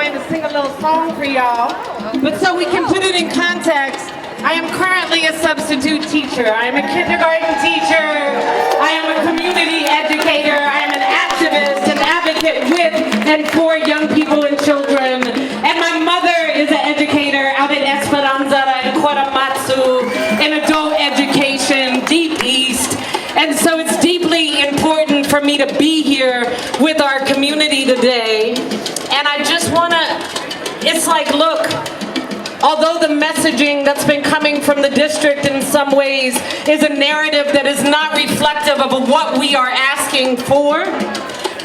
going to sing a little song for y'all. But so we can put it in context, I am currently a substitute teacher. I am a kindergarten teacher. I am a community educator. I am an activist, an advocate with and for young people and children. And my mother is an educator out in Esperanza and Korematsu in adult education, deep east. And so it's deeply important for me to be here with our community today. And I just want to, it's like, look, although the messaging that's been coming from the district in some ways is a narrative that is not reflective of what we are asking for,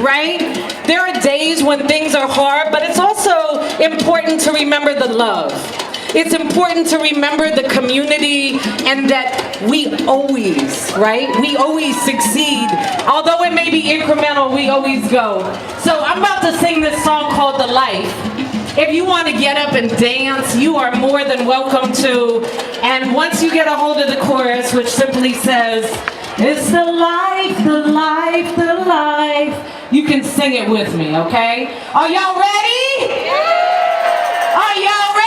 right? There are days when things are hard, but it's also important to remember the love. It's important to remember the community and that we always, right? We always succeed. Although it may be incremental, we always go. So I'm about to sing this song called The Life. If you want to get up and dance, you are more than welcome to. And once you get a hold of the chorus, which simply says, it's the life, the life, the life, you can sing it with me, okay? Are y'all ready? Are y'all ready?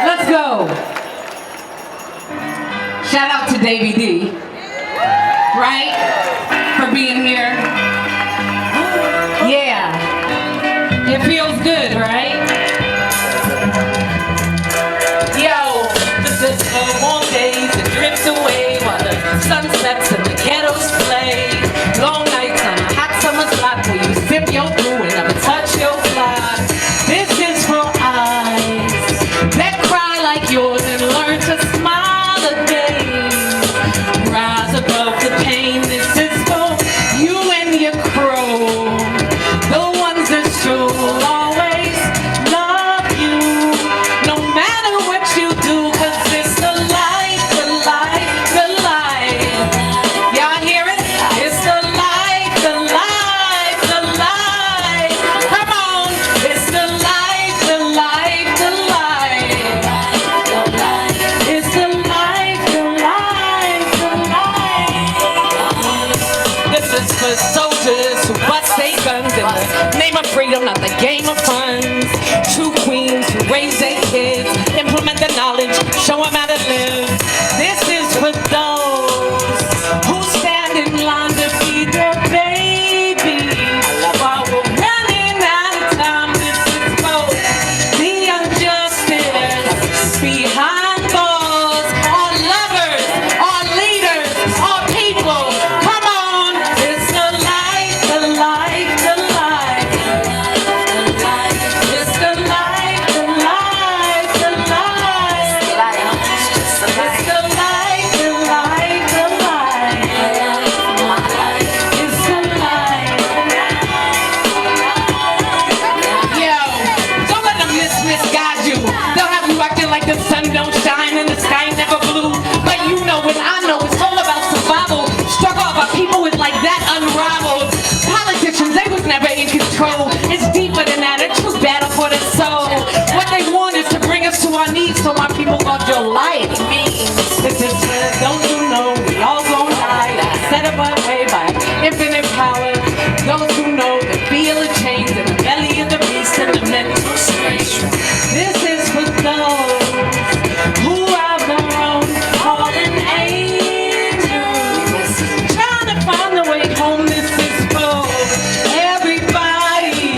Let's go. Shout out to Davey D, right? For being here. Yeah. It feels good, right? Yo, this is for warm days that drift away while the sun sets and the ghettos play. Long nights on a hot summer spot where you sip your brew and never touch your fly. This is for eyes that cry like yours and learn to smile again. Rise above the pain. This is for you and your crow. The ones that show always love you, no matter what you do, 'cause it's the life, the life, the life. Y'all hear it? It's the life, the life, the life. Come on, it's the life, the life, the life. It's the life, the life, the life. This is for soldiers who bust their guns in the name of freedom, not the game of funds. True queens who raise their kids, implement the knowledge, show them how to live. This is for those who stand in line to feed their baby. While we're running out of time, this is for the injustice behind bars. Our lovers, our leaders, our people. Come on, it's the life, the life, the life. It's the life, the life, the life. It's the life, the life, the life. It's the life. Yo, don't let them misguide you. They'll have you acting like the sun don't shine and the sky never blue. But you know and I know it's all about survival. Struggle of our people is like that unraveled. Politicians, they was never in control. It's deeper than that, a true battle for the soul. What they want is to bring us to our knees so our people love your life. This is don't you know we all gon' die. Set above way by infinite power. Those who know the feel of change in the belly of the beast and the mental strength. This is for those who have their own fallen angels, trying to find the way home. This is for everybody,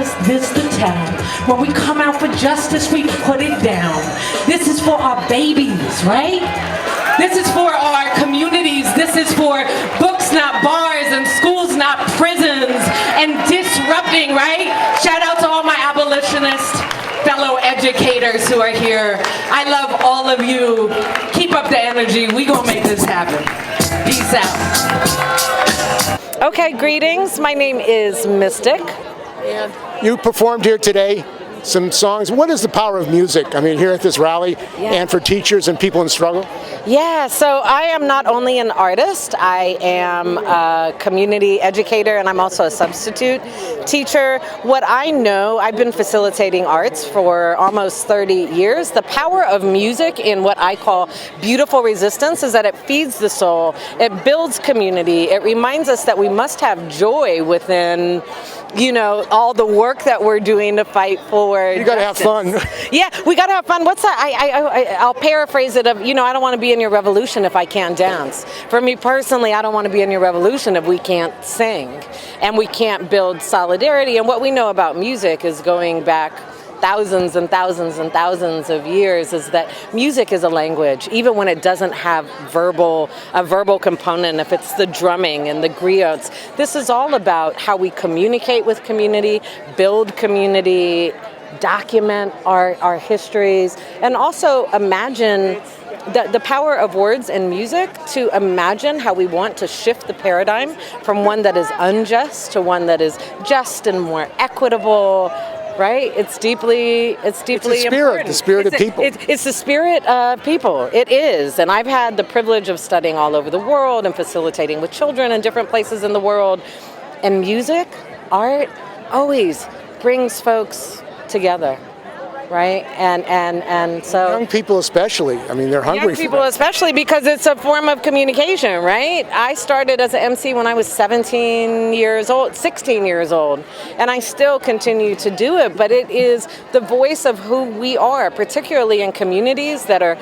us this the town. When we come out for justice, we put it down. This is for our babies, right? This is for our communities. This is for books, not bars, and schools, not prisons, and disrupting, right? Shout out to all my abolitionist fellow educators who are here. I love all of you. Keep up the energy. We gonna make this happen. Peace out. Okay, greetings. My name is Mystic. And you performed here today some songs. What is the power of music? I mean, here at this rally, and for teachers and people in struggle? Yeah, so I am not only an artist, I am a community educator, and I'm also a substitute teacher. What I know, I've been facilitating arts for almost 30 years. The power of music in what I call beautiful resistance is that it feeds the soul, it builds community, it reminds us that we must have joy within, you know, all the work that we're doing to fight for You got to have fun. Yeah, we got to have fun. What's that? I'll paraphrase it of, you know, I don't want to be in your revolution if I can't dance. For me personally, I don't want to be in your revolution if we can't sing and we can't build solidarity. And what we know about music is going back thousands and thousands and thousands of years is that music is a language, even when it doesn't have a verbal component, if it's the drumming and the griots. This is all about how we communicate with community, build community, document our histories, and also imagine the power of words and music to imagine how we want to shift the paradigm from one that is unjust to one that is just and more equitable. Right? It's deeply important. The spirit of people. It's the spirit of people. It is. And I've had the privilege of studying all over the world and facilitating with children in different places in the world. And music, art, always brings folks together. Right? And so young people especially. I mean, they're hungry for that. Young people especially because it's a form of communication, right? I started as an MC when I was 16 years old, and I still continue to do it, but it is the voice of who we are, particularly in communities that are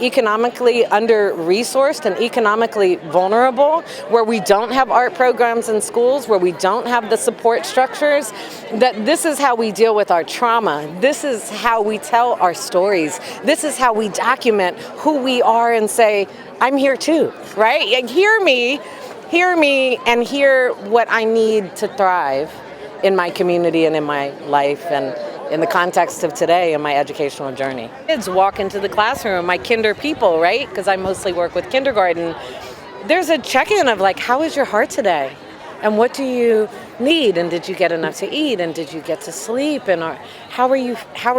economically under-resourced and economically vulnerable, where we don't have art programs in schools, where we don't have the support structures, that this is how we deal with our trauma. This is how we tell our stories. This is how we document who we are and say, I'm here too, right? And hear me, and hear what I need to thrive in my community and in my life and in the context of today in my educational journey. Kids walk into the classroom, my kinder people, right? Because I mostly work with kindergarten. There's a check-in of like, how is your heart today? And what do you need? And did you get enough to eat? And did you get to sleep? And how are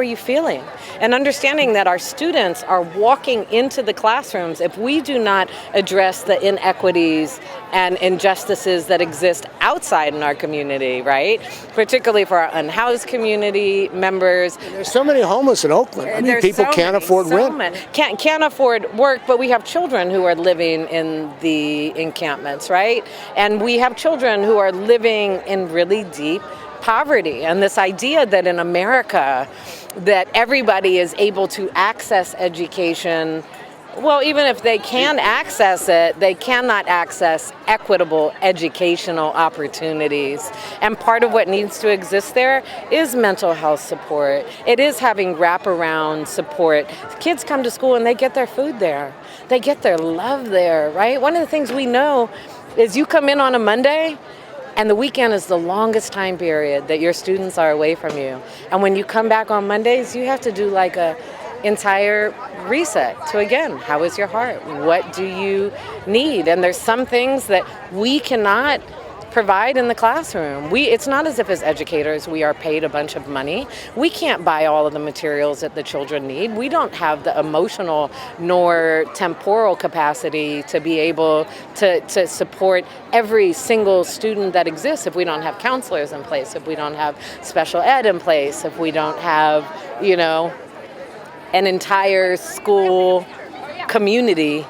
you feeling? And understanding that our students are walking into the classrooms, if we do not address the inequities and injustices that exist outside in our community, right? Particularly for our unhoused community members. And there's so many homeless in Oakland. I mean, people can't afford rent. Can't afford work, but we have children who are living in the encampments, right? And we have children who are living in really deep poverty. And this idea that in America, that everybody is able to access education, well, even if they can access it, they cannot access equitable educational opportunities. And part of what needs to exist there is mental health support. It is having wraparound support. Kids come to school and they get their food there. They get their love there, right? One of the things we know is you come in on a Monday, and the weekend is the longest time period that your students are away from you. And when you come back on Mondays, you have to do like a entire reset to, again, how is your heart? What do you need? And there's some things that we cannot provide in the classroom. It's not as if as educators we are paid a bunch of money. We can't buy all of the materials that the children need. We don't have the emotional nor temporal capacity to be able to support every single student that exists if we don't have counselors in place, if we don't have special ed in place, if we don't have, you know, an entire school community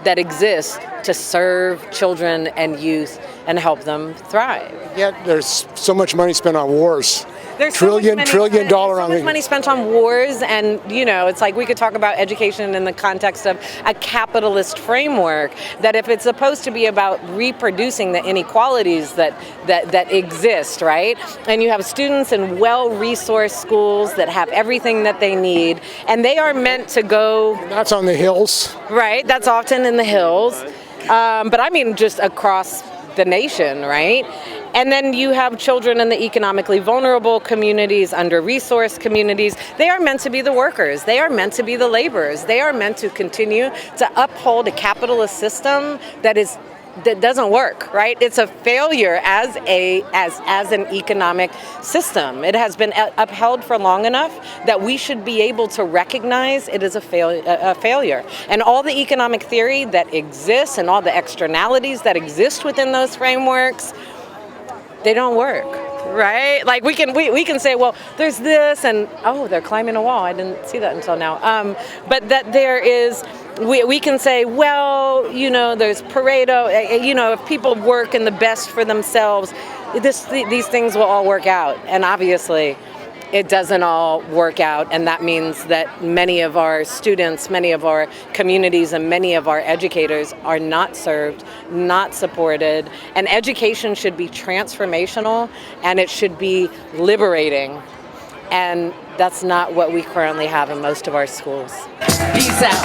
that exists to serve children and youth and help them thrive. Yet there's so much money spent on wars. There's trillion dollar so much money spent on wars, and it's like we could talk about education in the context of a capitalist framework, that if it's supposed to be about reproducing the inequalities that exist, right? And you have students in well-resourced schools that have everything that they need, and they are meant to go... That's on the hills. Right, that's often in the hills. But I mean just across the nation, right? And then you have children in the economically vulnerable communities, under-resourced communities. They are meant to be the workers. They are meant to be the laborers. They are meant to continue to uphold a capitalist system that doesn't work, right? It's a failure as an economic system. It has been upheld for long enough that we should be able to recognize it is a failure. And all the economic theory that exists and all the externalities that exist within those frameworks, they don't work, right? Like we can say, well, there's this, and they're climbing a wall. I didn't see that until now. But that there is, we can say, well, there's Pareto. If people work in the best for themselves, these things will all work out. And obviously, it doesn't all work out, and that means that many of our students, many of our communities, and many of our educators are not served, not supported. And education should be transformational, and it should be liberating. And that's not what we currently have in most of our schools. Peace out.